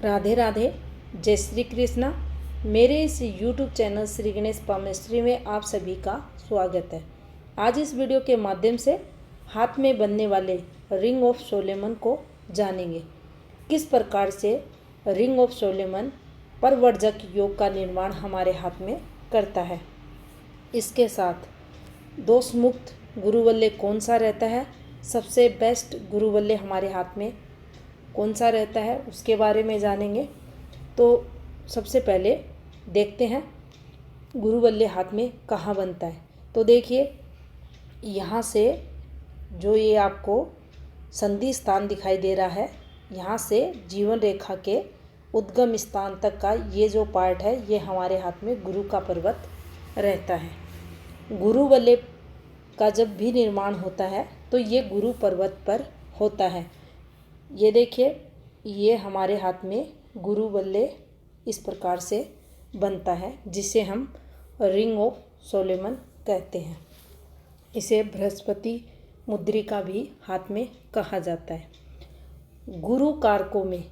राधे राधे। जय श्री कृष्णा। मेरे इस YouTube channel Shri Ganesh palmistry में आप सभी का स्वागत है। आज इस वीडियो के माध्यम से हाथ में बनने वाले रिंग ऑफ सोलेमन को जानेंगे। किस प्रकार से रिंग ऑफ सोलेमन परवर्जक योग का निर्माण हमारे हाथ में करता है। इसके साथ दोष मुक्त गुरुवल्ले कौन सा रहता है, सबसे बेस्ट गुरुवल्ले हमारे हाथ में कौन सा रहता है, उसके बारे में जानेंगे। तो सबसे पहले देखते हैं गुरुवल्ले हाथ में कहाँ बनता है। तो देखिए, यहाँ से जो ये आपको संधि स्थान दिखाई दे रहा है, यहाँ से जीवन रेखा के उद्गम स्थान तक का ये जो पार्ट है, ये हमारे हाथ में गुरु का पर्वत रहता है। गुरुवल्ले का जब भी निर्माण होता है तो ये गुरु पर्वत पर होता है। ये देखिए, ये हमारे हाथ में गुरुवल्ले इस प्रकार से बनता है, जिसे हम रिंग ऑफ सोलेमन कहते हैं। इसे बृहस्पति मुद्रिका भी हाथ में कहा जाता है। गुरु कारकों में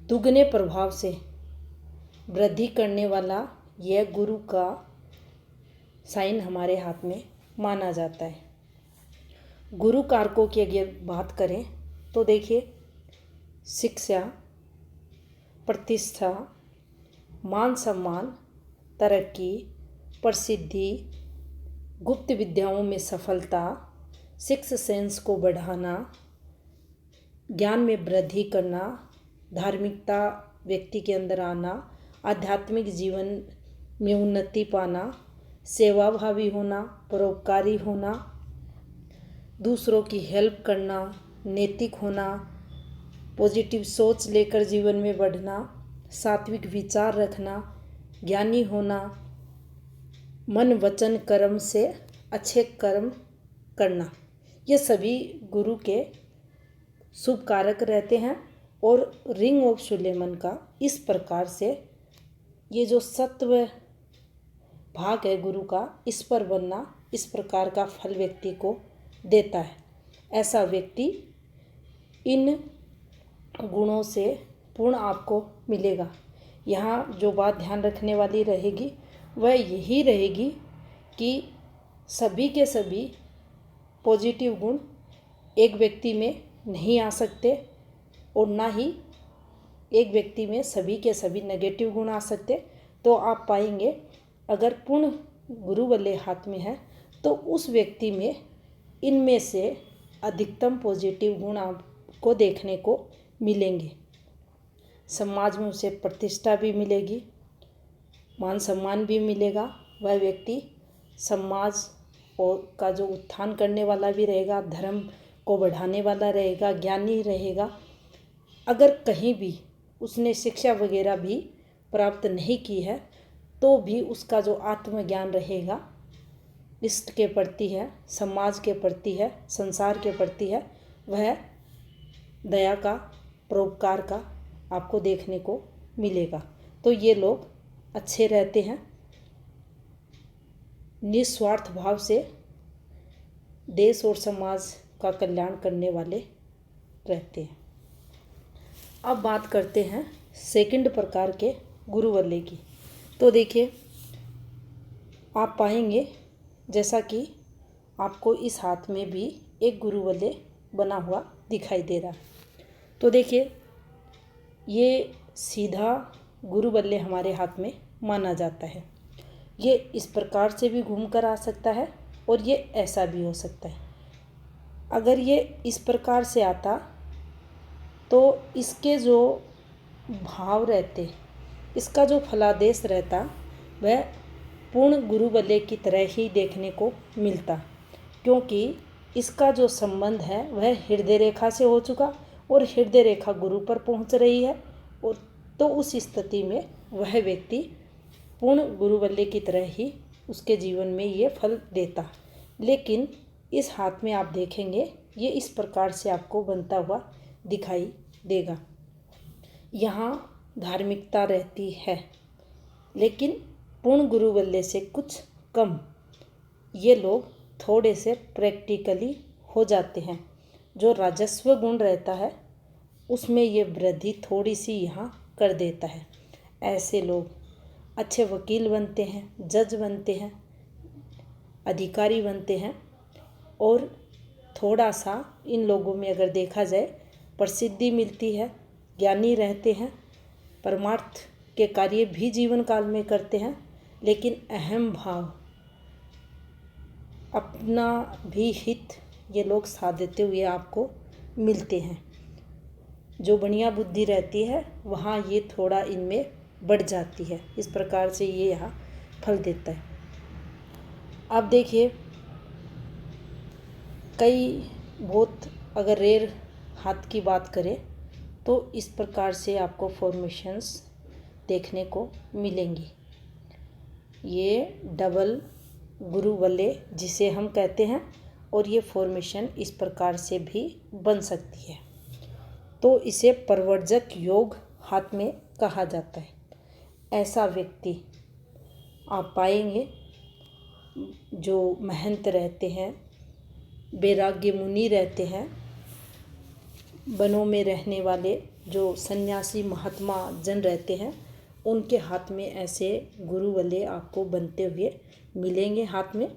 दुगने प्रभाव से वृद्धि करने वाला यह गुरु का साइन हमारे हाथ में माना जाता है। गुरु कारकों की अगर बात करें तो देखिए, शिक्षा, प्रतिष्ठा, मान सम्मान, तरक्की, प्रसिद्धि, गुप्त विद्याओं में सफलता, सिक्स सेंस को बढ़ाना, ज्ञान में वृद्धि करना, धार्मिकता व्यक्ति के अंदर आना, आध्यात्मिक जीवन में उन्नति पाना, सेवाभावी होना, परोपकारी होना, दूसरों की हेल्प करना, नैतिक होना, पॉजिटिव सोच लेकर जीवन में बढ़ना, सात्विक विचार रखना, ज्ञानी होना, मन वचन कर्म से अच्छे कर्म करना, ये सभी गुरु के शुभ कारक रहते हैं। और रिंग ऑफ सोलेमन का इस प्रकार से ये जो सत्व भाग है गुरु का, इस पर बनना इस प्रकार का फल व्यक्ति को देता है। ऐसा व्यक्ति इन गुणों से पूर्ण आपको मिलेगा। यहाँ जो बात ध्यान रखने वाली रहेगी वह यही रहेगी कि सभी के सभी पॉजिटिव गुण एक व्यक्ति में नहीं आ सकते, और ना ही एक व्यक्ति में सभी के सभी नेगेटिव गुण आ सकते। तो आप पाएंगे, अगर पूर्ण गुरुवल्ले हाथ में है तो उस व्यक्ति में इनमें से अधिकतम पॉजिटिव गुण आपको देखने को मिलेंगे। समाज में उसे प्रतिष्ठा भी मिलेगी, मान सम्मान भी मिलेगा। वह व्यक्ति समाज और का जो उत्थान करने वाला भी रहेगा, धर्म को बढ़ाने वाला रहेगा, ज्ञानी रहेगा। अगर कहीं भी उसने शिक्षा वगैरह भी प्राप्त नहीं की है तो भी उसका जो आत्मज्ञान रहेगा, इष्ट के प्रति है, समाज के प्रति है, संसार के प्रति है, वह दया का, परोपकार का आपको देखने को मिलेगा। तो ये लोग अच्छे रहते हैं, निस्वार्थ भाव से देश और समाज का कल्याण करने वाले रहते हैं। अब बात करते हैं सेकंड प्रकार के गुरुवल्ले की। तो देखिए, आप पाएंगे जैसा कि आपको इस हाथ में भी एक गुरुवल्ले बना हुआ दिखाई दे रहा है। तो देखिए, ये सीधा गुरुवल्ले हमारे हाथ में माना जाता है। ये इस प्रकार से भी घूम कर आ सकता है और ये ऐसा भी हो सकता है। अगर ये इस प्रकार से आता तो इसके जो भाव रहते, इसका जो फलादेश रहता, वह पूर्ण गुरुवल्ले की तरह ही देखने को मिलता, क्योंकि इसका जो संबंध है वह हृदय रेखा से हो चुका और हृदय रेखा गुरु पर पहुंच रही है। और तो उस स्थिति में वह व्यक्ति पूर्ण गुरुवल्ले की तरह ही उसके जीवन में ये फल देता। लेकिन इस हाथ में आप देखेंगे, ये इस प्रकार से आपको बनता हुआ दिखाई देगा। यहाँ धार्मिकता रहती है, लेकिन पूर्ण गुरुवल्ले से कुछ कम ये लोग थोड़े से प्रैक्टिकली हो जाते हैं। जो राजस्व गुण रहता है उसमें ये वृद्धि थोड़ी सी यहाँ कर देता है। ऐसे लोग अच्छे वकील बनते हैं, जज बनते हैं, अधिकारी बनते हैं और थोड़ा सा इन लोगों में अगर देखा जाए प्रसिद्धि मिलती है, ज्ञानी रहते हैं, परमार्थ के कार्य भी जीवन काल में करते हैं, लेकिन अहम भाव, अपना भी हित ये लोग साधते हुए आपको मिलते हैं। जो बढ़िया बुद्धि रहती है वहाँ ये थोड़ा इनमें बढ़ जाती है। इस प्रकार से ये यहाँ फल देता है। अब देखिए, कई बहुत अगर रेयर हाथ की बात करें तो इस प्रकार से आपको फॉर्मेशंस देखने को मिलेंगी। ये डबल गुरु वल्ले जिसे हम कहते हैं, और ये फॉर्मेशन इस प्रकार से भी बन सकती है। तो इसे प्रवर्जक योग हाथ में कहा जाता है। ऐसा व्यक्ति आप पाएंगे जो महंत रहते हैं, वैराग्य मुनि रहते हैं, वनों में रहने वाले जो सन्यासी महात्मा जन रहते हैं, उनके हाथ में ऐसे गुरु वाले आपको बनते हुए मिलेंगे हाथ में।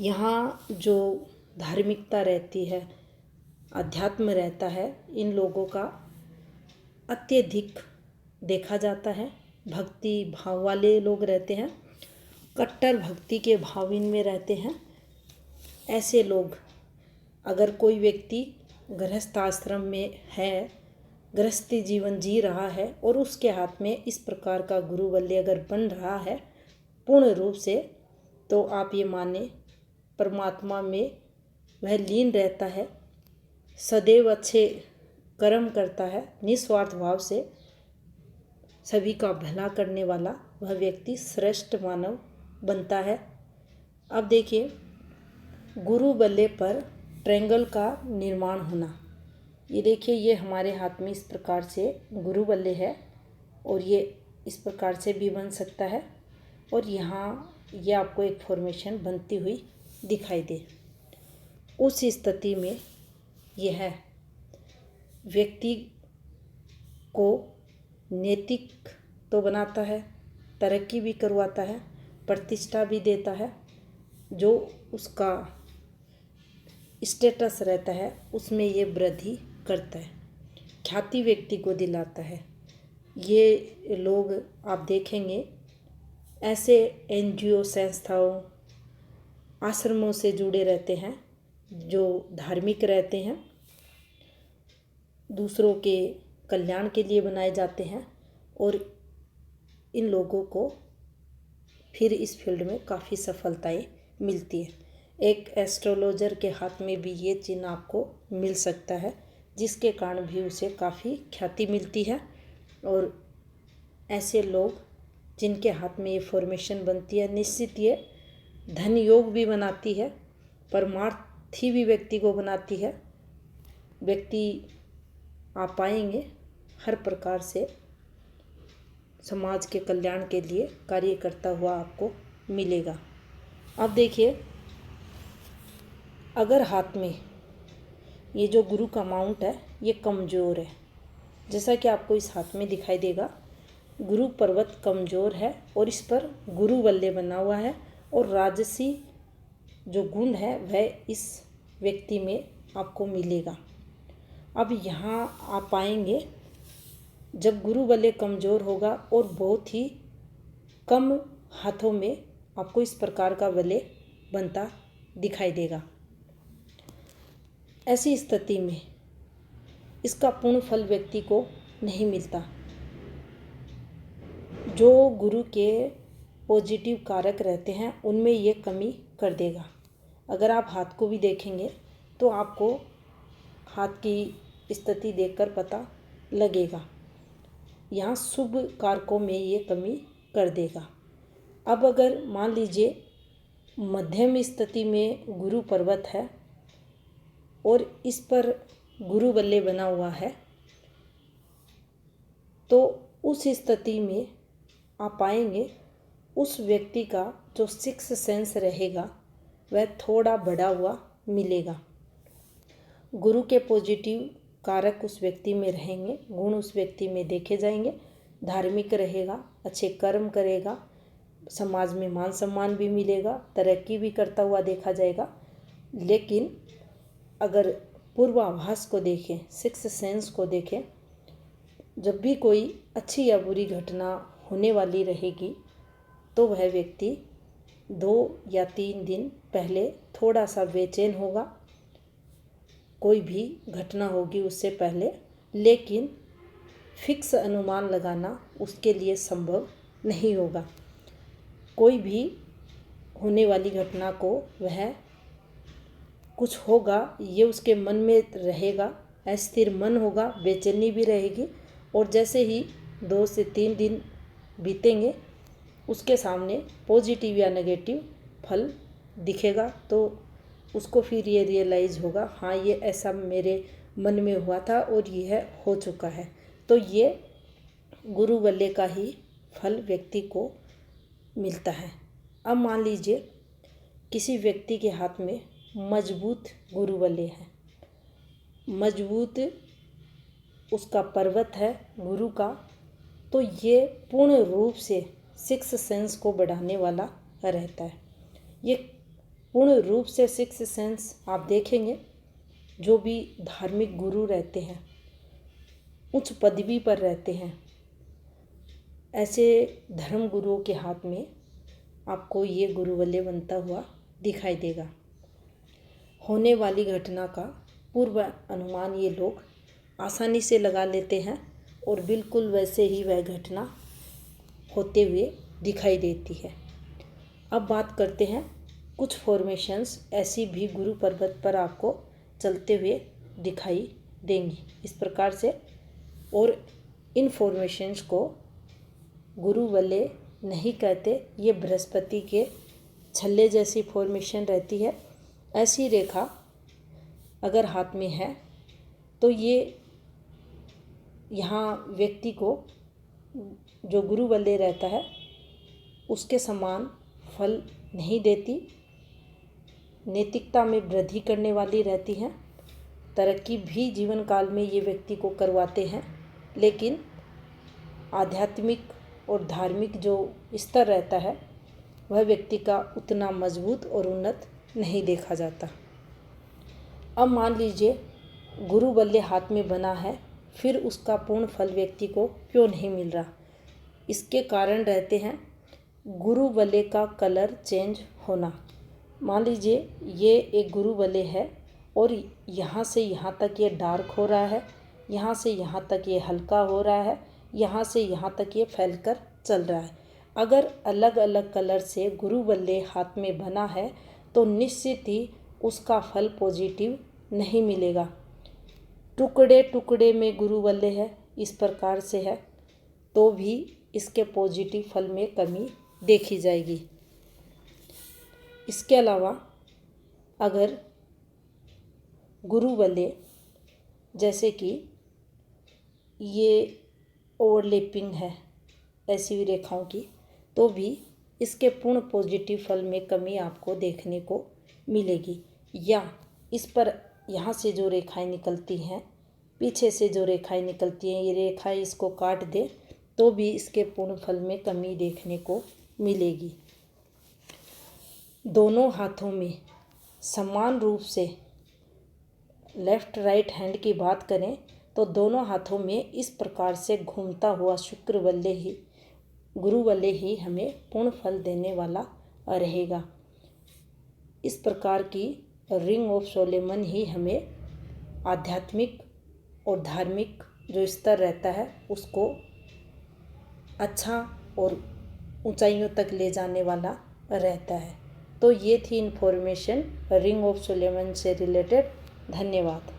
यहाँ जो धार्मिकता रहती है, अध्यात्म रहता है, इन लोगों का अत्यधिक देखा जाता है। भक्ति भाव वाले लोग रहते हैं, कट्टर भक्ति के भाव इनमें रहते हैं। ऐसे लोग, अगर कोई व्यक्ति गृहस्थ आश्रम में है, गृहस्थी जीवन जी रहा है और उसके हाथ में इस प्रकार का गुरु वल्ले अगर बन रहा है पूर्ण रूप से, तो आप ये माने परमात्मा में वह लीन रहता है, सदैव अच्छे कर्म करता है, निस्वार्थ भाव से सभी का भला करने वाला वह व्यक्ति श्रेष्ठ मानव बनता है। अब देखिए, गुरु बल्ले पर ट्रायंगल का निर्माण होना। ये देखिए, ये हमारे हाथ में इस प्रकार से गुरु बल्ले है और ये इस प्रकार से भी बन सकता है, और यहाँ ये आपको एक फॉर्मेशन बनती हुई दिखाई दे। उस स्थिति में यह व्यक्ति को नैतिक तो बनाता है, तरक्की भी करवाता है, प्रतिष्ठा भी देता है। जो उसका स्टेटस रहता है उसमें ये वृद्धि करता है, ख्याति व्यक्ति को दिलाता है। ये लोग आप देखेंगे ऐसे एनजीओ संस्थाओं, आश्रमों से जुड़े रहते हैं, जो धार्मिक रहते हैं, दूसरों के कल्याण के लिए बनाए जाते हैं, और इन लोगों को फिर इस फील्ड में काफ़ी सफलताएं मिलती है। एक एस्ट्रोलॉजर के हाथ में भी ये चिन्ह आपको मिल सकता है, जिसके कारण भी उसे काफ़ी ख्याति मिलती है। और ऐसे लोग जिनके हाथ में ये फॉर्मेशन बनती है, निश्चित ये धन योग भी बनाती है, परमार्थी भी व्यक्ति को बनाती है। व्यक्ति आप पाएंगे हर प्रकार से समाज के कल्याण के लिए कार्य करता हुआ आपको मिलेगा। अब देखिए, अगर हाथ में ये जो गुरु का माउंट है ये कमज़ोर है, जैसा कि आपको इस हाथ में दिखाई देगा, गुरु पर्वत कमज़ोर है और इस पर गुरु बल्ले बना हुआ है, और राजसी जो गुण है वह इस व्यक्ति में आपको मिलेगा। अब यहाँ आप पाएंगे जब गुरु बल्ले कमज़ोर होगा और बहुत ही कम हाथों में आपको इस प्रकार का बल्ले बनता दिखाई देगा। ऐसी स्थिति में इसका पूर्ण फल व्यक्ति को नहीं मिलता। जो गुरु के पॉजिटिव कारक रहते हैं उनमें ये कमी कर देगा। अगर आप हाथ को भी देखेंगे तो आपको हाथ की स्थिति देखकर पता लगेगा, यहाँ शुभ कारकों में ये कमी कर देगा। अब अगर मान लीजिए मध्यम स्थिति में गुरु पर्वत है और इस पर गुरु बल्ले बना हुआ है, तो उस स्थिति में आप पाएंगे उस व्यक्ति का जो सिक्स्थ सेंस रहेगा वह थोड़ा बढ़ा हुआ मिलेगा। गुरु के पॉजिटिव कारक उस व्यक्ति में रहेंगे, गुण उस व्यक्ति में देखे जाएंगे। धार्मिक रहेगा, अच्छे कर्म करेगा, समाज में मान सम्मान भी मिलेगा, तरक्की भी करता हुआ देखा जाएगा। लेकिन अगर पूर्वाभास को देखें, सिक्स्थ सेंस को देखें, जब भी कोई अच्छी या बुरी घटना होने वाली रहेगी तो वह व्यक्ति 2 या 3 दिन पहले थोड़ा सा बेचैन होगा, कोई भी घटना होगी उससे पहले। लेकिन फिक्स अनुमान लगाना उसके लिए संभव नहीं होगा। कोई भी होने वाली घटना को वह कुछ होगा ये उसके मन में रहेगा, अस्थिर मन होगा, बेचैनी भी रहेगी। और जैसे ही 2 से 3 दिन बीतेंगे उसके सामने पॉजिटिव या नेगेटिव फल दिखेगा, तो उसको फिर ये रियलाइज़ होगा, हाँ ये ऐसा मेरे मन में हुआ था और यह हो चुका है। तो ये गुरु बल्ले का ही फल व्यक्ति को मिलता है। अब मान लीजिए किसी व्यक्ति के हाथ में मजबूत गुरु बल्ले है, मजबूत उसका पर्वत है गुरु का, तो ये पूर्ण रूप से सिक्स्थ सेंस को बढ़ाने वाला रहता है। ये पूर्ण रूप से सिक्स्थ सेंस आप देखेंगे जो भी धार्मिक गुरु रहते हैं, उच्च पदवी पर रहते हैं, ऐसे धर्म गुरुओं के हाथ में आपको ये गुरु बल्ले बनता हुआ दिखाई देगा। होने वाली घटना का पूर्व अनुमान ये लोग आसानी से लगा लेते हैं और बिल्कुल वैसे ही वह घटना होते हुए दिखाई देती है। अब बात करते हैं कुछ फॉर्मेशंस ऐसी भी गुरु पर्वत पर आपको चलते हुए दिखाई देंगी इस प्रकार से। और इन फॉर्मेशंस को गुरु बल्ले नहीं कहते, ये बृहस्पति के छल्ले जैसी फॉर्मेशन रहती है। ऐसी रेखा अगर हाथ में है तो ये यहाँ व्यक्ति को जो गुरु बल्ले रहता है उसके समान फल नहीं देती, नैतिकता में वृद्धि करने वाली रहती हैं, तरक्की भी जीवन काल में ये व्यक्ति को करवाते हैं। लेकिन आध्यात्मिक और धार्मिक जो स्तर रहता है वह व्यक्ति का उतना मजबूत और उन्नत नहीं देखा जाता। अब मान लीजिए गुरु बल्ले हाथ में बना है, फिर उसका पूर्ण फल व्यक्ति को क्यों नहीं मिल रहा? इसके कारण रहते हैं गुरु बल्ले का कलर चेंज होना। मान लीजिए ये एक गुरु बल्ले है और यहाँ से यहाँ तक ये डार्क हो रहा है, यहाँ से यहाँ तक ये हल्का हो रहा है, यहाँ से यहाँ तक ये फैलकर चल रहा है। अगर अलग अलग कलर से गुरु बल्ले हाथ में बना है तो निश्चित ही उसका फल पॉजिटिव नहीं मिलेगा। टुकड़े टुकड़े में गुरु बल्ले है, इस प्रकार से है, तो भी इसके पॉजिटिव फल में कमी देखी जाएगी। इसके अलावा अगर गुरु बल्ले जैसे कि ये ओवरलैपिंग है ऐसी रेखाओं की, तो भी इसके पूर्ण पॉजिटिव फल में कमी आपको देखने को मिलेगी। या इस पर यहाँ से जो रेखाएं निकलती हैं, पीछे से जो रेखाएं निकलती हैं, ये रेखाएं इसको काट दे तो भी इसके पूर्ण फल में कमी देखने को मिलेगी। दोनों हाथों में समान रूप से लेफ्ट राइट हैंड की बात करें तो दोनों हाथों में इस प्रकार से घूमता हुआ शुक्र बल्ले ही गुरु बल्ले ही हमें पूर्ण फल देने वाला रहेगा। इस प्रकार की रिंग ऑफ सोलेमन ही हमें आध्यात्मिक और धार्मिक जो स्तर रहता है उसको अच्छा और ऊंचाइयों तक ले जाने वाला रहता है। तो ये थी इन्फॉर्मेशन रिंग ऑफ सोलेमन से रिलेटेड। धन्यवाद।